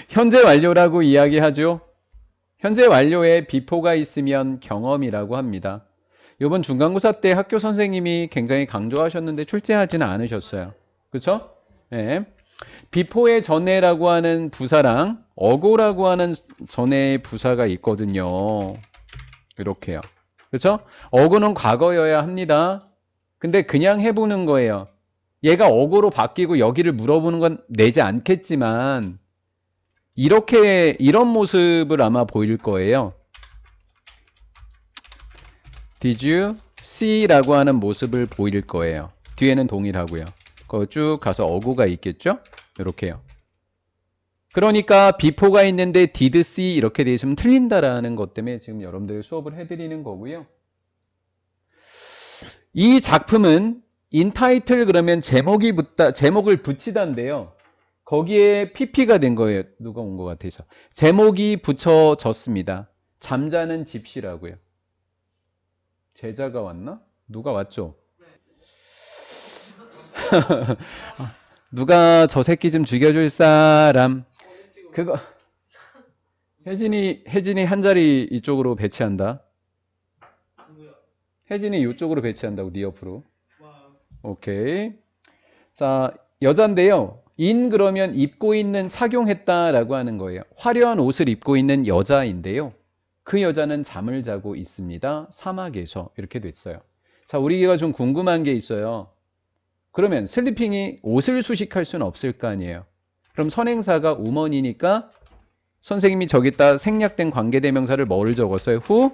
현재 완료라고 이야기하죠. 현재 완료에 before가 있으면 경험이라고 합니다. 이번 중간고사 때 학교 선생님이 굉장히 강조하셨는데 출제하지는 않으셨어요. 그렇죠? 네. before의 전에라고 하는 부사랑 ago라고 하는 전에 부사가 있거든요. 이렇게요. 그렇죠? ago는 과거여야 합니다. 근데 그냥 해보는 거예요. 얘가 ago로 바뀌고 여기를 물어보는 건 내지 않겠지만 이렇게 이런 모습을 아마 보일 거예요. Did you see?라고 하는 모습을 보일 거예요. 뒤에는 동일하고요. 거 쭉 가서 어구가 있겠죠? 이렇게요. 그러니까 before가 있는데 did see 이렇게 돼 있으면 틀린다라는 것 때문에 지금 여러분들 수업을 해드리는 거고요. 이 작품은 인타이틀 그러면 제목을 붙이다인데요. 거기에 PP가 된 거예요. 누가 온 것 같아서. 제목이 붙여졌습니다. 잠자는 집시라고요. 제자가 왔나? 누가 왔죠? 누가 저 새끼 좀 죽여줄 사람. 그거 혜진이 한 자리 이쪽으로 배치한다. 혜진이 이쪽으로 배치한다고 네 옆으로. 오케이. 자, 여잔데요. 인 그러면 입고 있는 착용했다라고 하는 거예요. 화려한 옷을 입고 있는 여자인데요. 그 여자는 잠을 자고 있습니다. 사막에서 이렇게 됐어요. 자, 우리가 좀 궁금한 게 있어요. 그러면 슬리핑이 옷을 수식할 수는 없을 거 아니에요. 그럼 선행사가 우먼이니까 선생님이 저기다 생략된 관계대명사를 뭐를 적었어요? who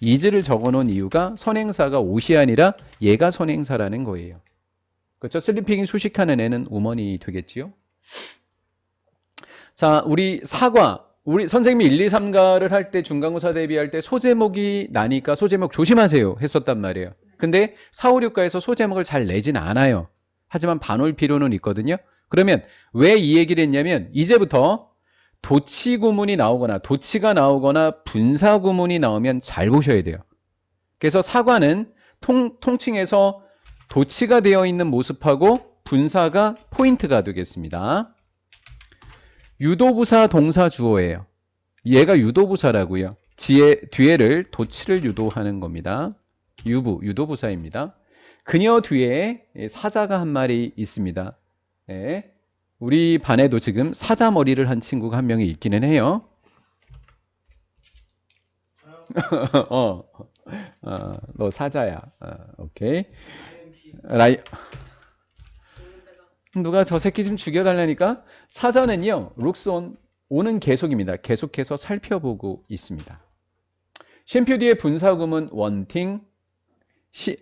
is를 적어놓은 이유가 선행사가 옷이 아니라 얘가 선행사라는 거예요. 그렇죠? 슬리핑이 수식하는 애는 우먼이 되겠지요. 자, 우리 사과. 우리 선생님이 1, 2, 3가를 할 때 중간고사 대비할 때 소제목이 나니까 소제목 조심하세요 했었단 말이에요. 근데 4, 5, 6가에서 소제목을 잘 내진 않아요. 하지만 반올 필요는 있거든요. 그러면 왜 이 얘기를 했냐면 이제부터 도치 구문이 나오거나 도치가 나오거나 분사 구문이 나오면 잘 보셔야 돼요. 그래서 사과는 통칭해서 도치가 되어 있는 모습하고 분사가 포인트가 되겠습니다. 유도부사 동사 주어예요. 얘가 유도부사라고요. 뒤에를 도치를 유도하는 겁니다. 유도부사입니다. 그녀 뒤에 사자가 한 마리 있습니다. 네. 우리 반에도 지금 사자 머리를 한 친구가 한 명이 있기는 해요. 너 사자야. 오케이. 누가 저 새끼 좀 죽여달라니까? 사자는요, looks on, 오는 계속입니다. 계속해서 살펴보고 있습니다. 쉼표 뒤에 분사구문 wanting,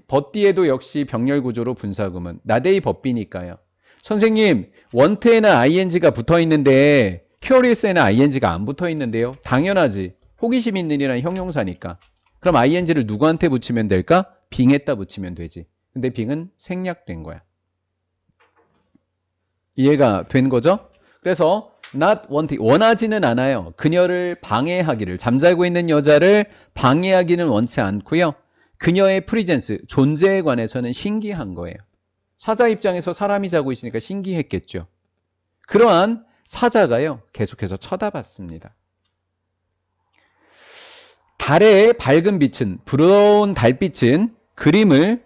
but 뒤에도 역시 병렬 구조로 분사구문, 나데이 법비니까요. 선생님, want에는 ing가 붙어 있는데 curious에는 ing가 안 붙어 있는데요. 당연하지. 호기심 있는 이라는 형용사니까. 그럼 ing를 누구한테 붙이면 될까? 빙에다 붙이면 되지. 근데 빙은 생략된 거야. 이해가 된 거죠? 그래서 not wanting, 원하지는 않아요. 그녀를 방해하기를, 잠자고 있는 여자를 방해하기는 원치 않고요. 그녀의 프리젠스, 존재에 관해서는 신기한 거예요. 사자 입장에서 사람이 자고 있으니까 신기했겠죠. 그러한 사자가요, 계속해서 쳐다봤습니다. 달의 밝은 빛은, 부러운 달빛은 그림을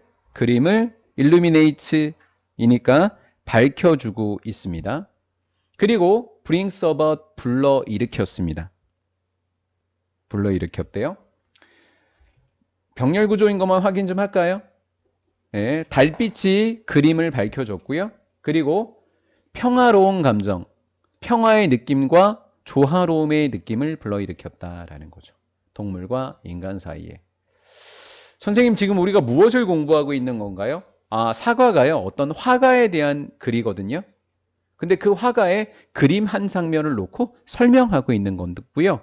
illuminate이니까 밝혀주고 있습니다. 그리고 brings about, 불러일으켰습니다. 불러일으켰대요. 병렬 구조인 것만 확인 좀 할까요? 네, 달빛이 그림을 밝혀줬고요. 그리고 평화로운 감정, 평화의 느낌과 조화로움의 느낌을 불러일으켰다라는 거죠. 동물과 인간 사이에. 선생님, 지금 우리가 무엇을 공부하고 있는 건가요? 사과가요, 어떤 화가에 대한 글이거든요. 근데 그 화가의 그림 한 장면을 놓고 설명하고 있는 건데고요.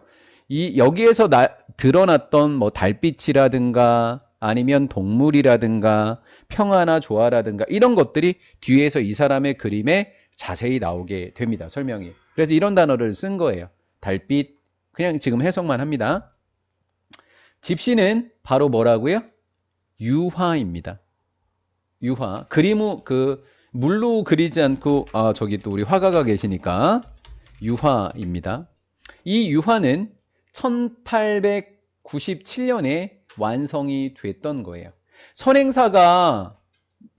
여기에서 드러났던 뭐 달빛이라든가 아니면 동물이라든가 평화나 조화라든가 이런 것들이 뒤에서 이 사람의 그림에 자세히 나오게 됩니다. 설명이. 그래서 이런 단어를 쓴 거예요. 달빛, 그냥 지금 해석만 합니다. 집시는 바로 뭐라고요? 유화입니다. 유화. 물로 그리지 않고, 저기 또 우리 화가가 계시니까. 유화입니다. 이 유화는 1897년에 완성이 됐던 거예요. 선행사가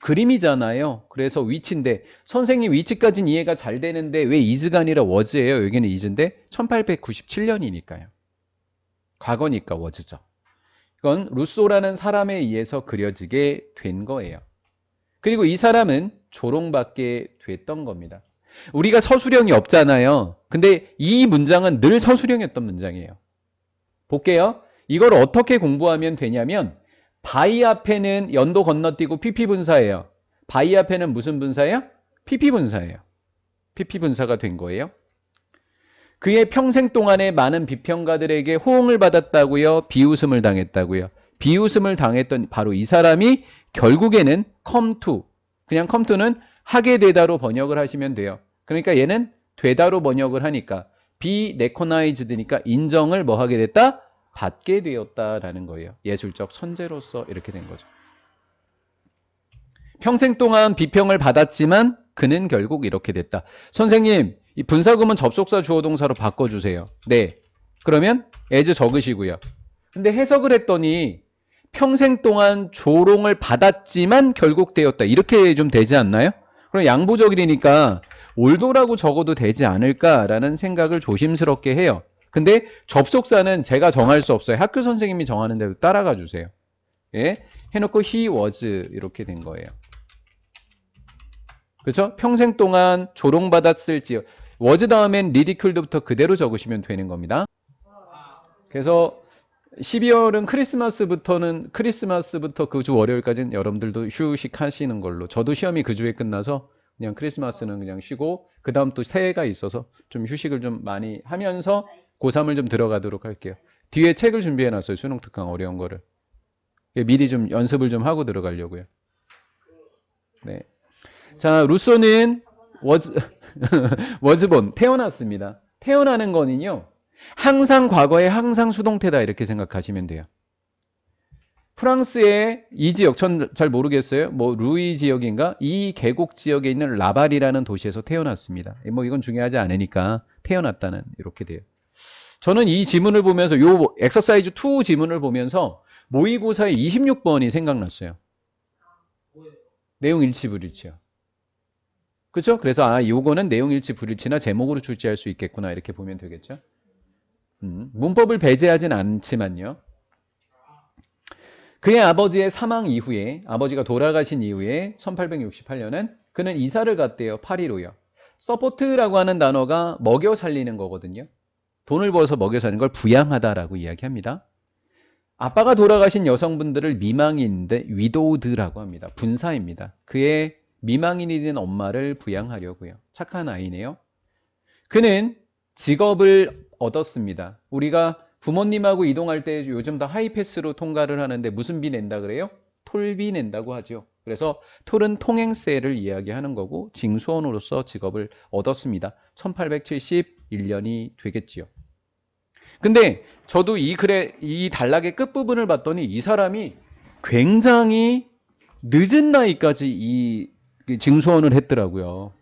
그림이잖아요. 그래서 위치인데 선생님 위치까지는 이해가 잘 되는데 왜 is가 아니라 was예요? 여기는 is인데 1897년이니까요. 과거니까 was죠. 이건 루소라는 사람에 의해서 그려지게 된 거예요. 그리고 이 사람은 조롱받게 됐던 겁니다. 우리가 서술형이 없잖아요. 근데 이 문장은 늘 서술형이었던 문장이에요. 볼게요. 이걸 어떻게 공부하면 되냐면 by 앞에는 연도 건너뛰고 PP 분사예요. by 앞에는 무슨 분사예요? PP 분사예요. PP 분사가 된 거예요. 그의 평생 동안에 많은 비평가들에게 호응을 받았다고요? 비웃음을 당했다고요? 비웃음을 당했던 바로 이 사람이 결국에는 come to, 그냥 come to는 하게 되다로 번역을 하시면 돼요. 그러니까 얘는 되다로 번역을 하니까 be recognized니까 인정을 뭐 하게 됐다? 받게 되었다라는 거예요. 예술적 선재로서 이렇게 된 거죠. 평생 동안 비평을 받았지만 그는 결국 이렇게 됐다. 선생님, 이 분사구문 접속사 주어동사로 바꿔주세요. 네. 그러면 as 적으시고요. 근데 해석을 했더니 평생 동안 조롱을 받았지만 결국 되었다. 이렇게 좀 되지 않나요? 그럼 양보적이니까 올도라고 적어도 되지 않을까라는 생각을 조심스럽게 해요. 근데 접속사는 제가 정할 수 없어요. 학교 선생님이 정하는 대로 따라가 주세요. 예? 해놓고 he was 이렇게 된 거예요. 그렇죠? 평생 동안 조롱받았을지요. was 다음엔 ridiculed부터 그대로 적으시면 되는 겁니다. 그래서 12월은 크리스마스부터 그 주 월요일까지는 여러분들도 휴식하시는 걸로. 저도 시험이 그 주에 끝나서 그냥 크리스마스는 그냥 쉬고 그 다음 또 새해가 있어서 좀 휴식을 좀 많이 하면서 고3을 좀 들어가도록 할게요. 뒤에 책을 준비해놨어요. 수능 특강 어려운 거를. 미리 좀 연습을 좀 하고 들어가려고요. 네. 자, 루소는 was born, 태어났습니다. 태어나는 거는요. 항상 과거에 항상 수동태다 이렇게 생각하시면 돼요. 프랑스의 이 지역, 전 잘 모르겠어요. 뭐 루이 지역인가? 이 계곡 지역에 있는 라발이라는 도시에서 태어났습니다. 뭐 이건 중요하지 않으니까 태어났다는 이렇게 돼요. 저는 이 지문을 보면서 요 엑서사이즈 2 지문을 보면서 모의고사의 26번이 생각났어요. 내용 일치 불일치요. 그렇죠? 그래서 요거는 내용 일치 불일치나 제목으로 출제할 수 있겠구나 이렇게 보면 되겠죠. 문법을 배제하진 않지만요. 그의 아버지의 사망 이후에, 아버지가 돌아가신 이후에 1868년은 그는 이사를 갔대요. 파리로요. 서포트라고 하는 단어가 먹여 살리는 거거든요. 돈을 벌어서 먹여 사는 걸 부양하다라고 이야기합니다. 아빠가 돌아가신 여성분들을 미망인인데 위도우드라고 합니다. 분사입니다. 그의 미망인이 된 엄마를 부양하려고요. 착한 아이네요. 그는 직업을 얻었습니다. 우리가 부모님하고 이동할 때 요즘 다 하이패스로 통과를 하는데 무슨 비 낸다 그래요? 톨비 낸다고 하죠. 그래서 톨은 통행세를 이야기하는 거고 징수원으로서 직업을 얻었습니다. 1871년이 되겠지요. 근데 저도 이 단락의 끝부분을 봤더니 이 사람이 굉장히 늦은 나이까지 이 징수원을 했더라고요.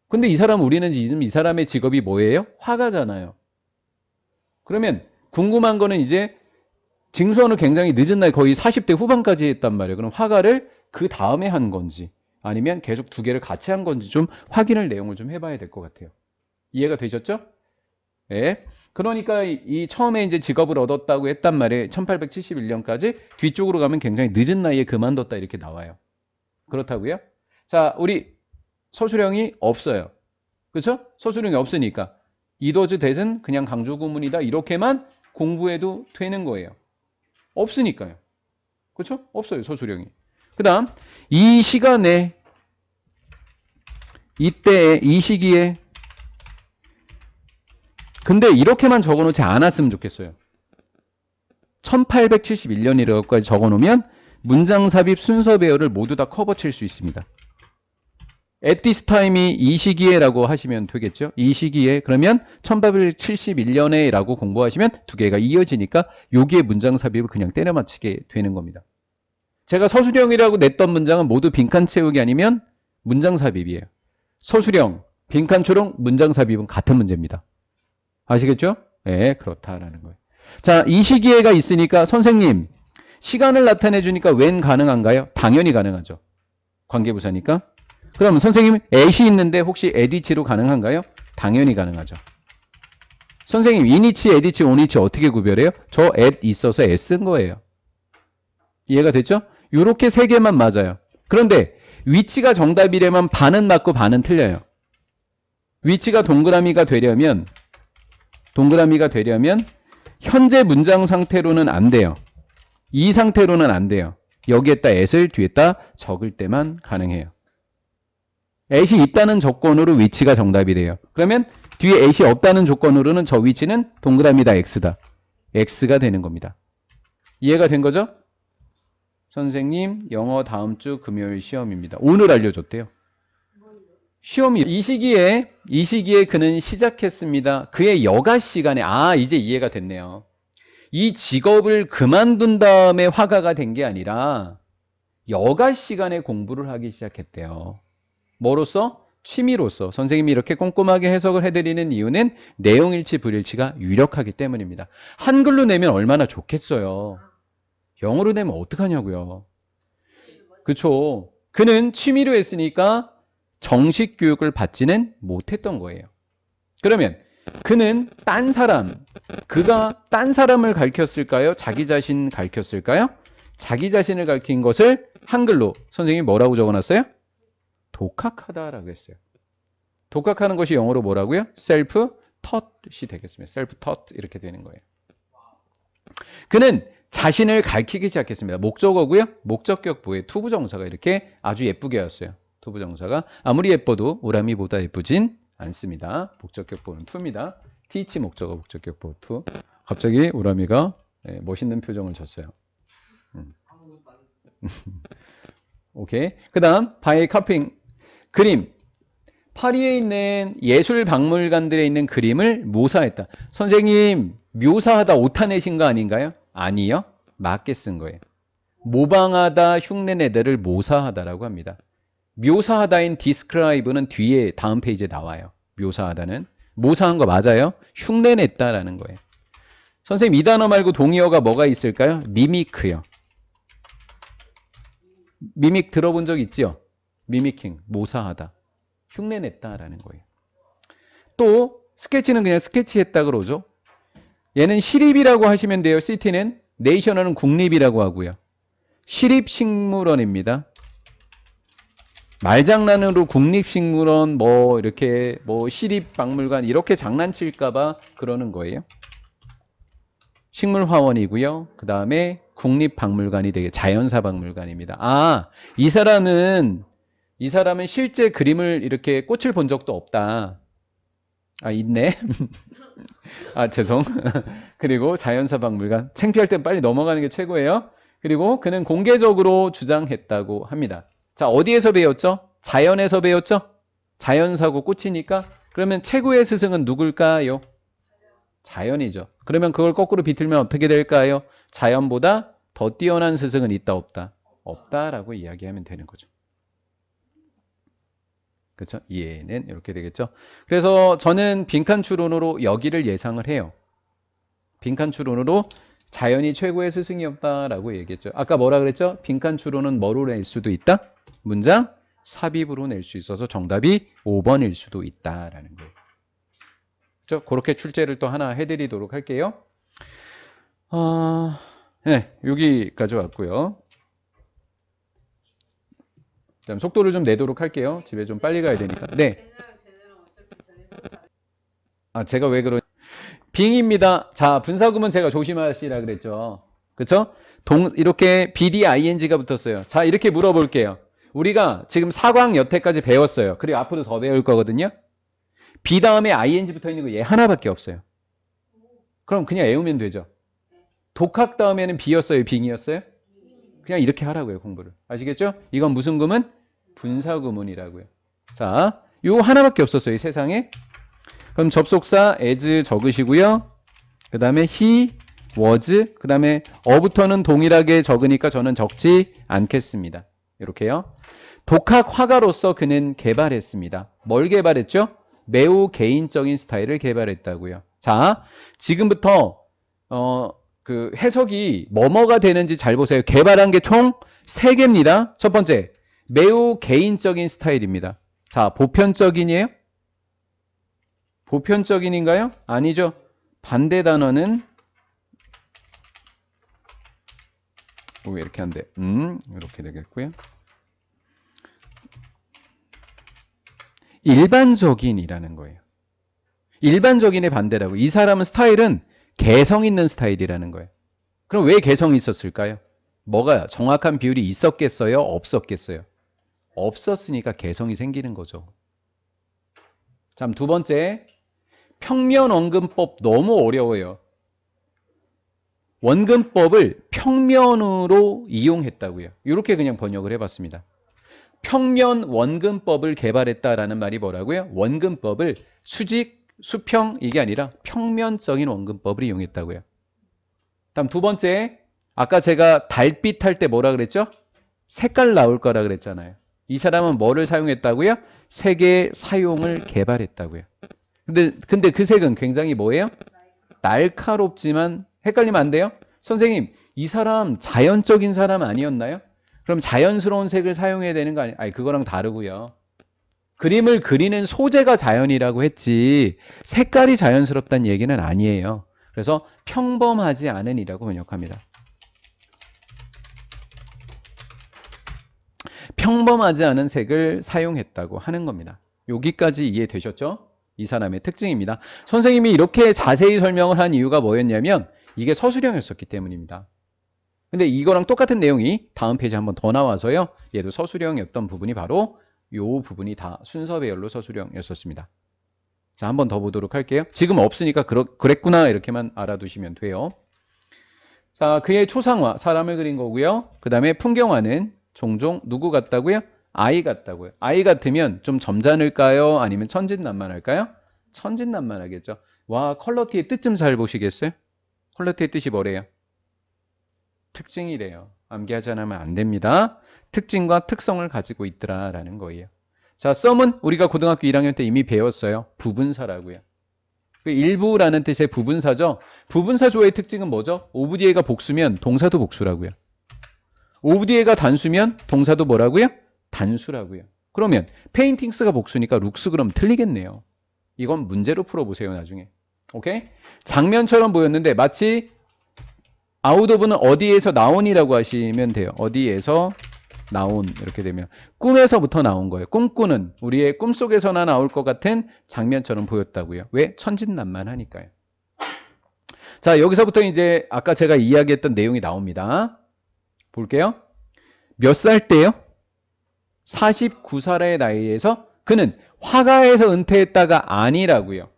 근데 우리는 지금 이 사람의 직업이 뭐예요? 화가잖아요. 그러면 궁금한 거는 이제 징수원을 굉장히 늦은 나이 거의 40대 후반까지 했단 말이에요. 그럼 화가를 그 다음에 한 건지 아니면 계속 두 개를 같이 한 건지 좀 확인을 내용을 좀 해봐야 될 것 같아요. 이해가 되셨죠? 네. 그러니까 이 처음에 이제 직업을 얻었다고 했단 말이에요. 1871년까지 뒤쪽으로 가면 굉장히 늦은 나이에 그만뒀다 이렇게 나와요. 그렇다고요? 자, 우리 서술형이 없어요. 그렇죠? 서술형이 없으니까 이도즈 대은 그냥 강조 구문이다 이렇게만 공부해도 되는 거예요. 없으니까요. 그렇죠? 없어요, 서술형이. 그다음 이 시간에 이때에 이 시기에 근데 이렇게만 적어놓지 않았으면 좋겠어요. 1871년이라고까지 적어놓으면 문장 삽입 순서 배열을 모두 다 커버 칠 수 있습니다. at this time이 이 시기에라고 하시면 되겠죠. 이 시기에 그러면 1871년에 라고 공부하시면 두 개가 이어지니까 여기에 문장 삽입을 그냥 때려 맞추게 되는 겁니다. 제가 서술형이라고 냈던 문장은 모두 빈칸 채우기 아니면 문장 삽입이에요. 서술형 빈칸 추론, 문장 삽입은 같은 문제입니다. 아시겠죠? 네, 그렇다라는 거예요. 자, 이 시기에가 있으니까 선생님, 시간을 나타내 주니까 when 가능한가요? 당연히 가능하죠. 관계부사니까. 그럼 선생님, at이 있는데 혹시 at which로 가능한가요? 당연히 가능하죠. 선생님, in which, at which, on which 어떻게 구별해요? 저 at 있어서 s 쓴 거예요. 이해가 됐죠? 요렇게 세 개만 맞아요. 그런데 which가 정답이려면 반은 맞고 반은 틀려요. which가 동그라미가 되려면 현재 문장 상태로는 안 돼요. 이 상태로는 안 돼요. 여기에다 at을 뒤에다 적을 때만 가능해요. at이 있다는 조건으로 which가 정답이 돼요. 그러면 뒤에 at이 없다는 조건으로는 저 which는 동그라미다 x다. x가 되는 겁니다. 이해가 된 거죠? 선생님, 영어 다음 주 금요일 시험입니다. 오늘 알려줬대요. 시험이 이 시기에 그는 시작했습니다. 그의 여가 시간에 이제 이해가 됐네요. 이 직업을 그만둔 다음에 화가가 된 게 아니라 여가 시간에 공부를 하기 시작했대요. 뭐로써? 취미로서. 선생님이 이렇게 꼼꼼하게 해석을 해드리는 이유는 내용일치, 불일치가 유력하기 때문입니다. 한글로 내면 얼마나 좋겠어요. 영어로 내면 어떡하냐고요. 그렇죠. 그는 취미로 했으니까 정식 교육을 받지는 못했던 거예요. 그러면 그는 그가 딴 사람을 가르쳤을까요? 자기 자신 가르쳤을까요? 자기 자신을 가르친 것을 한글로 선생님이 뭐라고 적어놨어요? 독학하다라고 했어요. 독학하는 것이 영어로 뭐라고요? self-taught이 되겠습니다. self-taught 이렇게 되는 거예요. 그는 자신을 가르치기 시작했습니다. 목적어고요. 목적격보에 투부정사가 이렇게 아주 예쁘게 왔어요. 투부정사가 아무리 예뻐도 우람이보다 예쁘진 않습니다. 목적격보는 투입니다. teach 목적어 목적격보 투. 갑자기 우람이가 멋있는 표정을 졌어요. 오케이. 그 다음 by copying 그림. 파리에 있는 예술 박물관들에 있는 그림을 모사했다. 선생님 묘사하다 오타내신 거 아닌가요? 아니요. 맞게 쓴 거예요. 모방하다, 흉내내다를 모사하다라고 합니다. 묘사하다인 describe는 뒤에 다음 페이지에 나와요. 묘사하다는. 모사한 거 맞아요. 흉내냈다라는 거예요. 선생님 이 단어 말고 동의어가 뭐가 있을까요? 미미크요. 미믹 들어본 적 있죠? 미미킹, 모사하다. 흉내냈다라는 거예요. 또 스케치는 그냥 스케치했다 그러죠. 얘는 시립이라고 하시면 돼요. 시티는 네이셔널은 국립이라고 하고요. 시립식물원입니다. 말장난으로 국립식물원 이렇게 시립박물관 이렇게 장난칠까봐 그러는 거예요. 식물화원이고요. 그 다음에 국립박물관이 되게 자연사박물관입니다. 이 사람은 실제 그림을 이렇게 꽃을 본 적도 없다. 있네. 죄송. 그리고 자연사박물관. 창피할 땐 빨리 넘어가는 게 최고예요. 그리고 그는 공개적으로 주장했다고 합니다. 자, 어디에서 배웠죠? 자연에서 배웠죠? 자연사고 꽃이니까. 그러면 최고의 스승은 누굴까요? 자연이죠. 그러면 그걸 거꾸로 비틀면 어떻게 될까요? 자연보다 더 뛰어난 스승은 있다 없다? 없다라고 이야기하면 되는 거죠. 그렇죠? 이해는 이렇게 되겠죠. 그래서 저는 빈칸 추론으로 여기를 예상을 해요. 빈칸 추론으로 자연이 최고의 스승이 없다라고 얘기했죠. 아까 뭐라 그랬죠? 빈칸 추론은 뭐로 낼 수도 있다? 문장 삽입으로 낼 수 있어서 정답이 5번일 수도 있다라는 거예요. 그렇죠? 그렇게 출제를 또 하나 해드리도록 할게요. 네, 여기까지 왔고요. 그다음 속도를 좀 내도록 할게요. 집에 좀 빨리 가야 되니까. 네. 제가 왜 그러냐. 빙입니다. 자, 분사구문 제가 조심하시라 그랬죠. 그렇죠? 이렇게 BD, ING가 붙었어요. 자, 이렇게 물어볼게요. 우리가 지금 사광 여태까지 배웠어요. 그리고 앞으로 더 배울 거거든요. B 다음에 ING 붙어 있는 거 얘 하나밖에 없어요. 그럼 그냥 외우면 되죠. 독학 다음에는 B였어요? 빙이었어요? 그냥 이렇게 하라고요, 공부를. 아시겠죠? 이건 무슨 구문? 분사구문이라고요. 자, 요 하나밖에 없었어요, 이 세상에. 그럼 접속사 as 적으시고요. 그 다음에 he, was, 그 다음에 어부터는 동일하게 적으니까 저는 적지 않겠습니다. 이렇게요. 독학 화가로서 그는 개발했습니다. 뭘 개발했죠? 매우 개인적인 스타일을 개발했다고요. 자, 지금부터 그 해석이 뭐뭐가 되는지 잘 보세요. 개발한 게 총 3개입니다. 첫 번째, 매우 개인적인 스타일입니다. 자, 보편적인이에요? 보편적인인가요? 아니죠. 반대 단어는 왜 이렇게 한대? 이렇게 되겠고요. 일반적인이라는 거예요. 일반적인의 반대라고. 이 사람은 스타일은 개성 있는 스타일이라는 거예요. 그럼 왜 개성이 있었을까요? 뭐가 정확한 비율이 있었겠어요? 없었겠어요? 없었으니까 개성이 생기는 거죠. 자, 두 번째, 평면 원근법 너무 어려워요. 원근법을 평면으로 이용했다고요. 이렇게 그냥 번역을 해봤습니다. 평면 원근법을 개발했다라는 말이 뭐라고요? 원근법을 수직, 수평 이게 아니라 평면적인 원근법을 이용했다고요. 다음 두 번째, 아까 제가 달빛 할 때 뭐라 그랬죠? 색깔 나올 거라 그랬잖아요. 이 사람은 뭐를 사용했다고요? 색의 사용을 개발했다고요. 근데 그 색은 굉장히 뭐예요? 날카롭지만 헷갈리면 안 돼요? 선생님, 이 사람 자연적인 사람 아니었나요? 그럼 자연스러운 색을 사용해야 되는 거 아니에요? 아니, 그거랑 다르고요. 그림을 그리는 소재가 자연이라고 했지 색깔이 자연스럽다는 얘기는 아니에요. 그래서 평범하지 않은이라고 번역합니다. 평범하지 않은 색을 사용했다고 하는 겁니다. 여기까지 이해되셨죠? 이 사람의 특징입니다. 선생님이 이렇게 자세히 설명을 한 이유가 뭐였냐면 이게 서술형이었기 때문입니다. 근데 이거랑 똑같은 내용이 다음 페이지 한번 더 나와서요. 얘도 서술형이었던 부분이 바로 이 부분이 다 순서 배열로 서술형이었습니다. 자, 한번 더 보도록 할게요. 지금 없으니까 그랬구나 이렇게만 알아두시면 돼요. 자, 그의 초상화, 사람을 그린 거고요. 그 다음에 풍경화는 종종 누구 같다고요? 아이 같다고요. 아이 같으면 좀 점잖을까요? 아니면 천진난만할까요? 천진난만하겠죠. 와, 컬러티의 뜻 좀 잘 보시겠어요? 컬러티의 뜻이 뭐래요? 특징이래요. 암기하지 않으면 안 됩니다. 특징과 특성을 가지고 있더라라는 거예요. 자, 썸은 우리가 고등학교 1학년 때 이미 배웠어요. 부분사라고요. 일부라는 뜻의 부분사죠. 부분사조의 특징은 뭐죠? 오브 뒤에가 복수면 동사도 복수라고요. 오브 뒤에가 단수면 동사도 뭐라고요? 단수라고요. 그러면 페인팅스가 복수니까 룩스 그럼 틀리겠네요. 이건 문제로 풀어보세요, 나중에. 오케이? 장면처럼 보였는데 마치 아웃 오브는 어디에서 나온이라고 하시면 돼요. 어디에서 나온 이렇게 되면 꿈에서부터 나온 거예요. 꿈꾸는 우리의 꿈속에서나 나올 것 같은 장면처럼 보였다고요. 왜? 천진난만하니까요. 자, 여기서부터 이제 아까 제가 이야기했던 내용이 나옵니다. 볼게요. 몇 살 때요? 49살의 나이에서 그는 화가에서 은퇴했다가 아니라고요.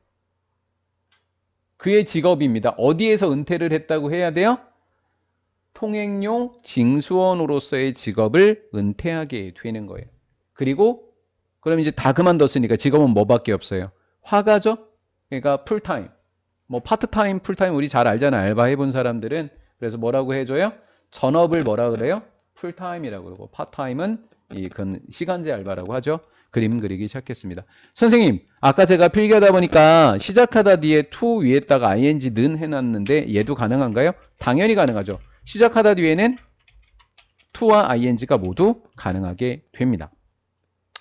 그의 직업입니다. 어디에서 은퇴를 했다고 해야 돼요? 통행료 징수원으로서의 직업을 은퇴하게 되는 거예요. 그리고 그럼 이제 다 그만뒀으니까 직업은 뭐밖에 없어요? 화가죠? 그러니까 풀타임. 뭐 파트타임, 풀타임 우리 잘 알잖아요. 알바 해본 사람들은. 그래서 뭐라고 해줘요? 전업을 뭐라 그래요? 풀타임이라고 그러고 파트타임은 이건 시간제 알바라고 하죠. 그림 그리기 시작했습니다. 선생님, 아까 제가 필기하다 보니까 시작하다 뒤에 to 위에다가 ing는 해놨는데 얘도 가능한가요? 당연히 가능하죠. 시작하다 뒤에는 to와 ing가 모두 가능하게 됩니다.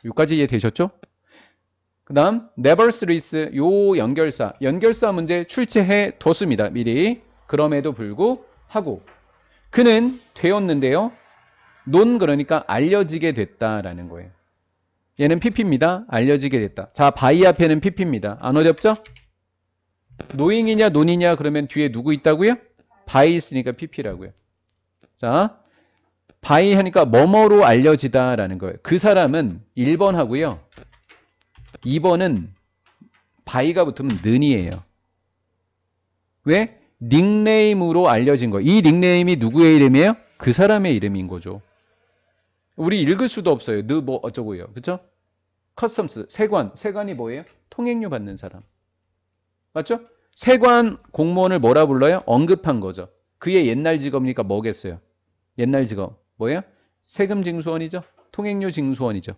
여기까지 이해되셨죠? 그 다음 nevertheless 요 연결사 문제 출제해 뒀습니다. 미리. 그럼에도 불구하고 그는 되었는데요. 논 그러니까 알려지게 됐다라는 거예요. 얘는 pp입니다. 알려지게 됐다. 자, by 앞에는 pp입니다. 안 어렵죠? 노잉이냐 논이냐 그러면 뒤에 누구 있다고요? by 있으니까 pp라고요. 자, by 하니까 뭐뭐로 알려지다라는 거예요. 그 사람은 1번 하고요. 2번은 by가 붙으면 는이에요. 왜? 닉네임으로 알려진 거예요. 이 닉네임이 누구의 이름이에요? 그 사람의 이름인 거죠. 우리 읽을 수도 없어요. 너 뭐 어쩌고요. 그렇죠? 커스텀스, 세관이 뭐예요? 통행료 받는 사람. 맞죠? 세관 공무원을 뭐라 불러요? 언급한 거죠. 그의 옛날 직업이니까 뭐겠어요? 옛날 직업 뭐예요? 세금 징수원이죠. 통행료 징수원이죠.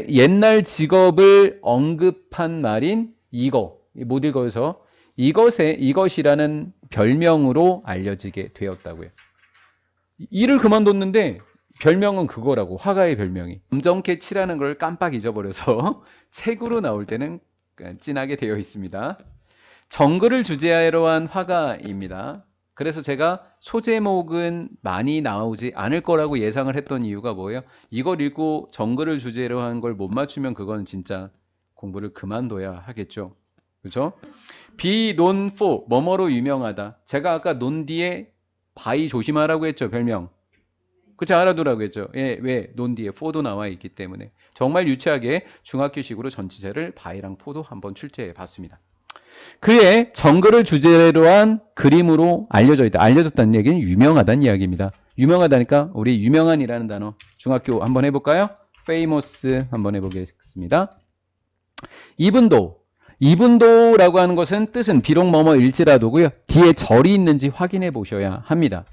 옛날 직업을 언급한 말인 이거. 못 읽어서 이것이라는 별명으로 알려지게 되었다고요. 일을 그만뒀는데 별명은 그거라고. 화가의 별명이. 검정캐 칠하는 걸 깜빡 잊어버려서 색으로 나올 때는 진하게 되어 있습니다. 정글을 주제로 한 화가입니다. 그래서 제가 소제목은 많이 나오지 않을 거라고 예상을 했던 이유가 뭐예요? 이걸 읽고 정글을 주제로 한 걸 못 맞추면 그건 진짜 공부를 그만둬야 하겠죠. 그렇죠? be known for, 뭐뭐로 유명하다. 제가 아까 논 뒤에 바이 조심하라고 했죠, 별명. 그쵸, 알아두라고 했죠. 예, 왜? 논 뒤에 for도 나와 있기 때문에. 정말 유치하게 중학교식으로 전치사를 바이랑 for도 한번 출제해 봤습니다. 그의 정글을 주제로 한 그림으로 알려져 있다. 알려졌다는 얘기는 유명하다는 이야기입니다. 유명하다니까 우리 유명한이라는 단어 중학교 한번 해볼까요? famous 한번 해보겠습니다. 이분도라고 하는 것은 뜻은 비록 뭐뭐일지라도고요. 뒤에 절이 있는지 확인해 보셔야 합니다.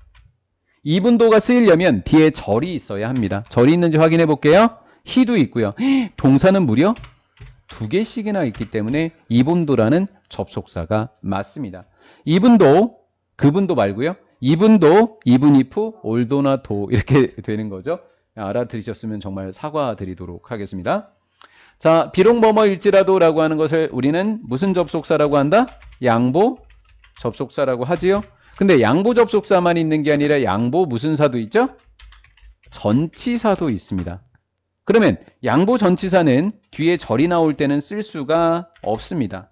이분도가 쓰이려면 뒤에 절이 있어야 합니다. 절이 있는지 확인해 볼게요. 히도 있고요. 동사는 무려 2개씩이나 있기 때문에 이분도라는 접속사가 맞습니다. 이분도, 그분도 말고요. 이분도, even if, although나 do 이렇게 되는 거죠. 알아들으셨으면 정말 사과드리도록 하겠습니다. 자, 비록 뭐뭐일지라도 라고 하는 것을 우리는 무슨 접속사라고 한다? 양보 접속사라고 하지요. 근데 양보 접속사만 있는 게 아니라 양보 무슨 사도 있죠? 전치사도 있습니다. 그러면 양보 전치사는 뒤에 절이 나올 때는 쓸 수가 없습니다.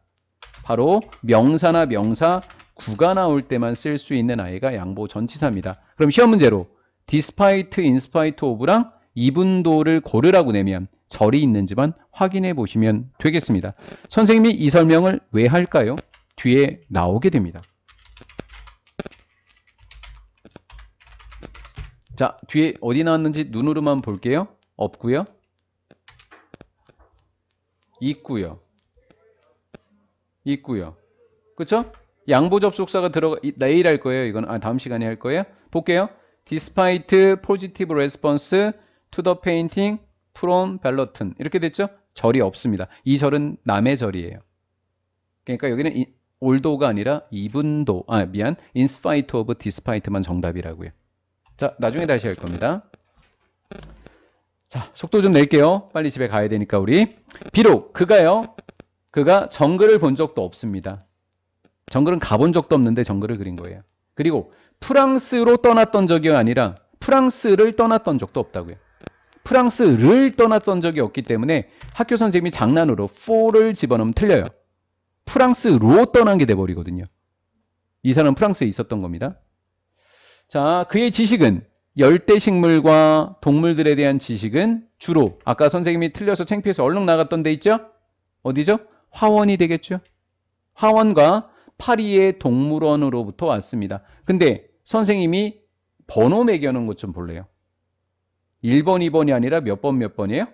바로 명사나 명사 구가 나올 때만 쓸 수 있는 아이가 양보 전치사입니다. 그럼 시험 문제로 despite, in spite of랑 이분도를 고르라고 내면 절이 있는지만 확인해 보시면 되겠습니다. 선생님이 이 설명을 왜 할까요? 뒤에 나오게 됩니다. 자, 뒤에 어디 나왔는지 눈으로만 볼게요. 없고요. 있고요. 그렇죠? 양보 접속사가 내일 할 거예요. 이건 다음 시간에 할 거예요. 볼게요. Despite positive response to the painting from Bellerton 이렇게 됐죠? 절이 없습니다. 이 절은 남의 절이에요. 그러니까 여기는 although가 아니라 even도 in spite of despite만 정답이라고요. 자, 나중에 다시 할 겁니다. 자, 속도 좀 낼게요. 빨리 집에 가야 되니까 우리. 비록 그가 정글을 본 적도 없습니다. 정글은 가본 적도 없는데 정글을 그린 거예요. 그리고 프랑스로 떠났던 적이 아니라 프랑스를 떠났던 적도 없다고요. 프랑스를 떠났던 적이 없기 때문에 학교 선생님이 장난으로 for를 집어넣으면 틀려요. 프랑스로 떠난 게 돼버리거든요. 이 사람은 프랑스에 있었던 겁니다. 자, 그의 지식은 열대식물과 동물들에 대한 지식은 주로 아까 선생님이 틀려서 창피해서 얼른 나갔던 데 있죠? 어디죠? 화원이 되겠죠? 화원과 파리의 동물원으로부터 왔습니다. 근데 선생님이 번호 매겨놓은 것 좀 볼래요? 1번, 2번이 아니라 몇 번이에요?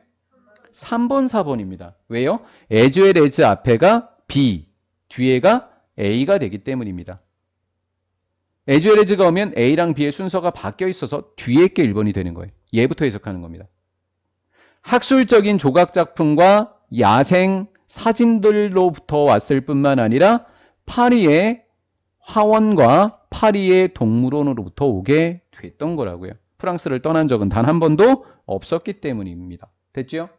3번, 4번입니다. 왜요? as well as 앞에가 B, 뒤에가 A가 되기 때문입니다. as well as가 오면 A랑 B의 순서가 바뀌어 있어서 뒤에 게 1번이 되는 거예요. 얘부터 해석하는 겁니다. 학술적인 조각작품과 야생 사진들로부터 왔을 뿐만 아니라 파리의 화원과 파리의 동물원으로부터 오게 됐던 거라고요. 프랑스를 떠난 적은 단 한 번도 없었기 때문입니다. 됐죠?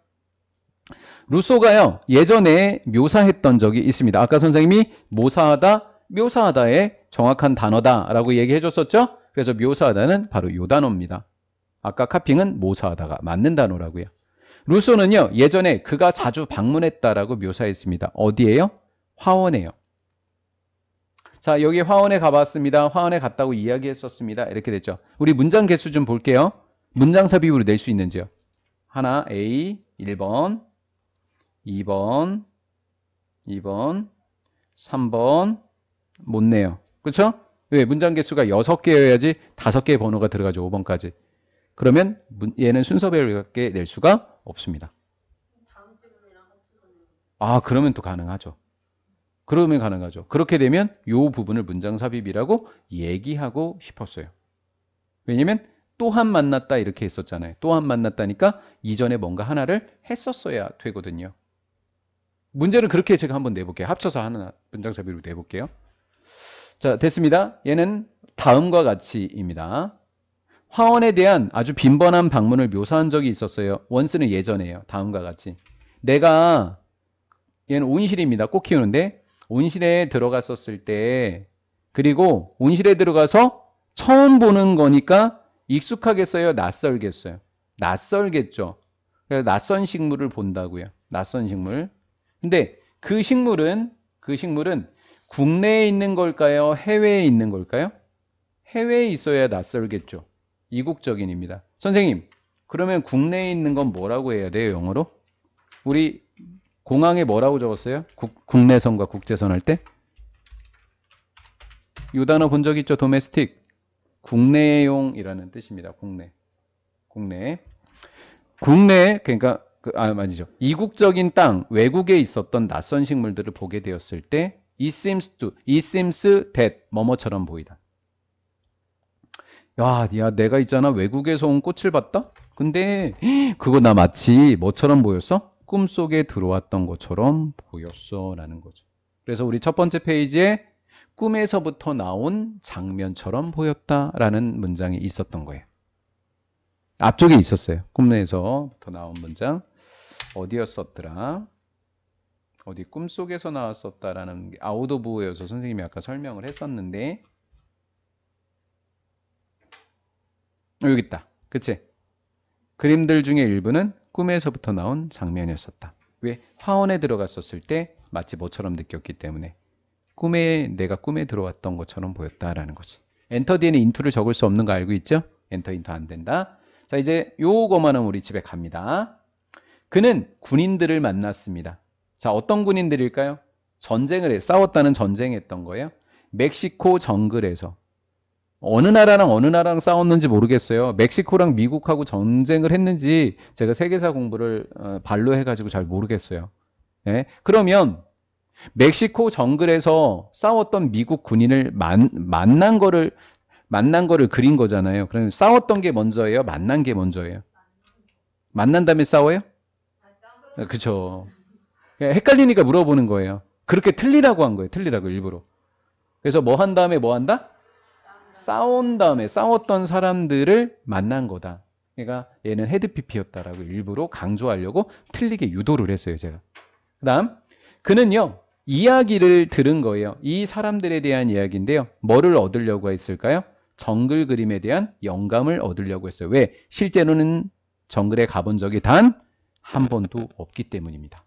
루소가요, 예전에 묘사했던 적이 있습니다. 아까 선생님이 묘사하다의 정확한 단어다라고 얘기해 줬었죠? 그래서 묘사하다는 바로 요 단어입니다. 아까 카핑은 모사하다가 맞는 단어라고요. 루소는요, 예전에 그가 자주 방문했다라고 묘사했습니다. 어디예요? 화원에요. 자, 여기 화원에 가봤습니다. 화원에 갔다고 이야기했었습니다. 이렇게 됐죠. 우리 문장 개수 좀 볼게요. 문장 삽입으로 낼 수 있는지요? 하나, A, 1번, 2번, 3번, 못 내요. 그렇죠? 왜? 문장 개수가 6개여야지 5개의 번호가 들어가죠. 5번까지. 그러면 얘는 순서별밖에 낼 수가 없습니다. 그러면 또 가능하죠. 그렇게 되면 이 부분을 문장 삽입이라고 얘기하고 싶었어요. 왜냐면 또한 만났다 이렇게 했었잖아요. 또한 만났다니까 이전에 뭔가 하나를 했었어야 되거든요. 문제를 그렇게 제가 한번 내볼게요. 합쳐서 하나 문장잡이로 내볼게요. 자, 됐습니다. 얘는 다음과 같이입니다. 화원에 대한 아주 빈번한 방문을 묘사한 적이 있었어요. 원스는 예전에요. 다음과 같이. 내가, 얘는 온실입니다. 꽃 키우는데 온실에 들어갔었을 때, 그리고 온실에 들어가서 처음 보는 거니까 익숙하겠어요? 낯설겠어요? 낯설겠죠. 그래서 낯선 식물을 본다고요. 낯선 식물. 근데 그 식물은 국내에 있는 걸까요? 해외에 있는 걸까요? 해외에 있어야 낯설겠죠. 이국적인입니다. 선생님, 그러면 국내에 있는 건 뭐라고 해야 돼요, 영어로? 우리 공항에 뭐라고 적었어요? 국내선과 국제선 할 때? 이 단어 본 적 있죠? 도메스틱. 국내용이라는 뜻입니다. 국내. 그러니까 맞죠. 이국적인 땅, 외국에 있었던 낯선 식물들을 보게 되었을 때 it seems that 뭐뭐처럼 보이다. 야, 내가 있잖아. 외국에서 온 꽃을 봤다? 근데 그거 나 마치 뭐처럼 보였어? 꿈속에 들어왔던 것처럼 보였어 라는 거죠. 그래서 우리 첫 번째 페이지에 꿈에서부터 나온 장면처럼 보였다라는 문장이 있었던 거예요. 앞쪽에 있었어요. 꿈에서부터 나온 문장. 어디였었더라? 어디 꿈속에서 나왔었다라는 게 아웃 오브여서 선생님이 아까 설명을 했었는데 여기 있다. 그치? 그림들 중에 일부는 꿈에서부터 나온 장면이었었다. 왜? 화원에 들어갔었을 때 마치 뭐처럼 느꼈기 때문에 내가 꿈에 들어왔던 것처럼 보였다라는 거지. 엔터 뒤에는 인투를 적을 수 없는 거 알고 있죠? 엔터 인투 안 된다. 자, 이제 요거만은 우리 집에 갑니다. 그는 군인들을 만났습니다. 자, 어떤 군인들일까요? 싸웠다는 전쟁했던 거예요. 멕시코 정글에서. 어느 나라랑 싸웠는지 모르겠어요. 멕시코랑 미국하고 전쟁을 했는지 제가 세계사 공부를 발로 해가지고 잘 모르겠어요. 예? 그러면 멕시코 정글에서 싸웠던 미국 군인을 만난 거를 그린 거잖아요. 그러면 싸웠던 게 먼저예요? 만난 게 먼저예요? 만난 다음에 싸워요? 그쵸. 헷갈리니까 물어보는 거예요. 그렇게 틀리라고 한 거예요. 틀리라고 일부러. 그래서 뭐 한 다음에 뭐 한다? 싸운 다음에 싸웠던 사람들을 만난 거다. 그러니까 얘는 헤드피피였다라고 일부러 강조하려고 틀리게 유도를 했어요. 제가. 그 다음 그는요. 이야기를 들은 거예요. 이 사람들에 대한 이야기인데요. 뭐를 얻으려고 했을까요? 정글 그림에 대한 영감을 얻으려고 했어요. 왜? 실제로는 정글에 가본 적이 단 한 번도 없기 때문입니다.